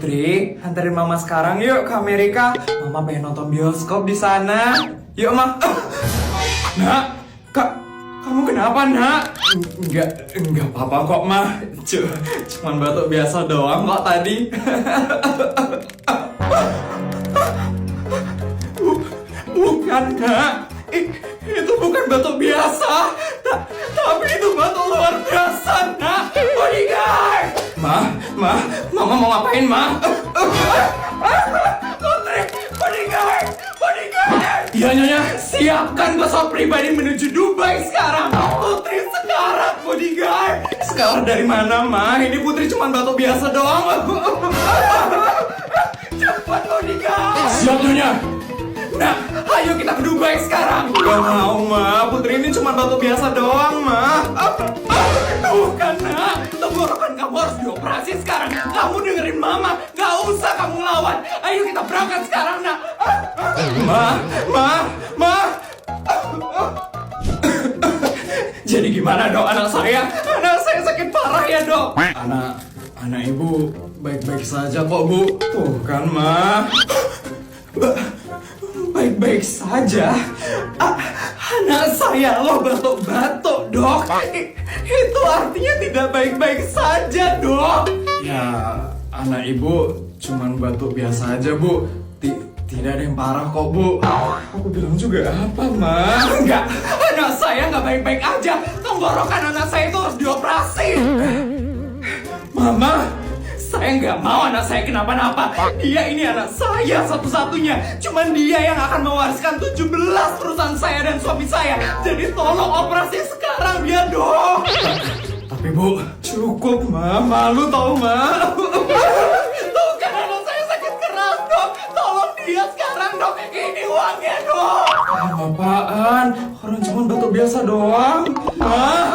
Putri, anterin Mama sekarang yuk ke Amerika. Mama pengen nonton bioskop di sana. Yuk, Ma. Nak, kamu kenapa, Nak? Enggak apa-apa kok, Ma. Cuman batuk biasa doang kok tadi. Bukan, Nak. Itu bukan batuk biasa. Tapi itu batuk luar biasa, Nak. Bodyguard! Mama mau ngapain, Ma? Putri, bodyguard! Iya, Nyonya. Siapkan pesawat pribadi menuju Dubai sekarang. Putri sekarang, bodyguard. Sekarang dari mana, Ma? Ini Putri cuma batuk biasa doang. Cepat, bodyguard. Siap, Nyonya. Nah, ayo kita ke Dubai sekarang. Gak mau, Ma. Putri ini cuma batuk biasa doang, Ma. Bukan, Nak. Tenggorokan kamu harus dioperasi sekarang. Kamu dengerin Mama. Gak usah kamu ngelawan. Ayo kita berangkat sekarang, Nak. Ma. Jadi gimana, Dok, anak saya? Anak saya sakit parah ya, Dok. Anak Ibu baik-baik saja kok, Bu. Tuh kan, Ma. Baik-baik saja. Anak saya loh batuk-batuk, Dok. Itu artinya tidak baik-baik saja, Dok. Ya, anak Ibu cuman batuk biasa aja, Bu. Tidak ada yang parah kok, Bu. Aku bilang juga apa, Ma? Enggak, anak saya nggak baik-baik aja. Tenggorokan anak saya itu harus dioperasi. Mama, saya nggak mau anak saya kenapa-napa. Dia ini anak saya satu-satunya. Cuman dia yang akan mewariskan 17 perusahaan saya dan suami saya. Jadi tolong operasi sekarang ya, Dok. Tapi, Bu, cukup, Ma. Malu tau, Ma. Tuh kan anak saya sakit keras, Dok. Tolong dia sekarang, Dok. Ini uangnya, Dok. Apaan? Orang cuma batuk biasa doang. Ma.